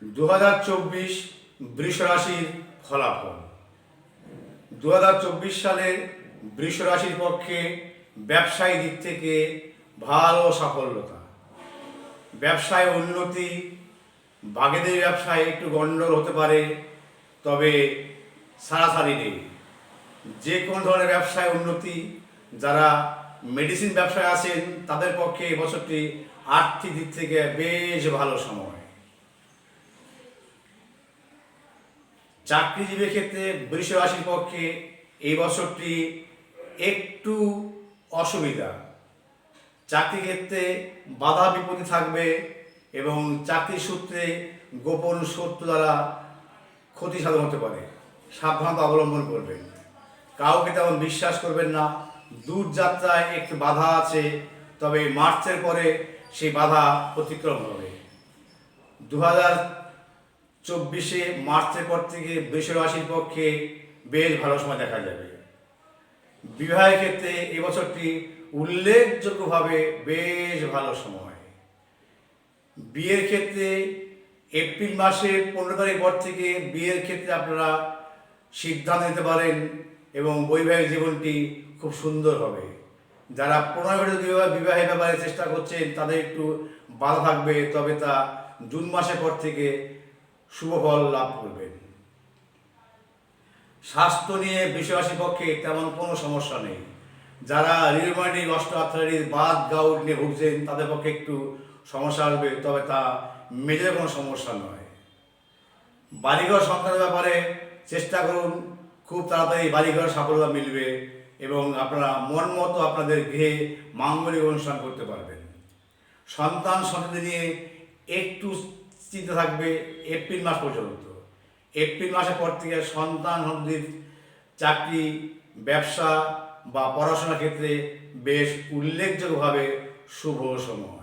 2024 বৃষ রাশির ফলাফল। 2024 সালে বৃষ রাশির পক্ষে ব্যবসায়ী দিক থেকে ভালো সাফল্যতা, ব্যবসায় উন্নতি, বাগেদের ব্যবসায় একটু গণ্ডগোল হতে পারে, তবে সারাসারি নেই। যে কোনো ধরনের ব্যবসায় উন্নতি, যারা মেডিসিন ব্যবসায় আছেন তাদের পক্ষে এই বছরটি আর্থিক দিক থেকে বেশ ভালো সময়। চাকরিজীবীর ক্ষেত্রে বৃষ রাশির পক্ষে এই বছরটি একটু অসুবিধা। চাকরি ক্ষেত্রে বাধা বিপত্তি থাকবে এবং চাকরি সূত্রে গোপন শত্রু দ্বারা ক্ষতি সাধন হতে পারে। সাবধানতা অবলম্বন করবেন, কাউকে তেমন বিশ্বাস করবেন না। দূর যাত্রায় একটু বাধা আছে, তবে মার্চের পরে সেই বাধা অতিক্রম হবে। 2024 মার্চের পর থেকে বৃষ রাশির পক্ষে বেশ ভালো সময় দেখা যাবে। বিবাহের ক্ষেত্রে এই বছরটি উল্লেখযোগ্যভাবে বেশ ভালো সময়। বিয়ের ক্ষেত্রে এপ্রিল মাসের 15 তারিখ পর থেকে বিয়ের ক্ষেত্রে আপনারা সিদ্ধান্ত নিতে পারেন এবং বৈবাহিক জীবনটি খুব সুন্দর হবে। যারা 15 বছর বিবাহের ব্যাপারে চেষ্টা করছেন তাদের একটু বাধা থাকবে, তবে তা জুন মাসের পর থেকে শুভফল লাভ করবেন। স্বাস্থ্য নিয়ে বৃষ রাশির পক্ষে তেমন কোনো সমস্যা নেই। যারা রিউমাটিক অস্টিওআর্থ্রাইটিস বাত গাউট নিয়ে ভুগছেন তাদের পক্ষে একটু সমস্যা আসবে, তবে তা মেজর কোনো সমস্যা নয়। বাড়িঘর সংক্রান্ত ব্যাপারে চেষ্টা করুন, খুব তাড়াতাড়ি বাড়িঘর সাফল্য মিলবে এবং আপনারা মন মতো আপনাদের গৃহে মাঙ্গলিক অনুষ্ঠান করতে পারবেন। সন্তান সন্ততি নিয়ে একটু চিন্তা থাকবে এপ্রিল মাস পর্যন্ত। এপ্রিল মাসের পর থেকে সন্তান সন্ততির চাকরি, ব্যবসা বা পড়াশোনার ক্ষেত্রে বেশ উল্লেখযোগ্যভাবে শুভ সময়।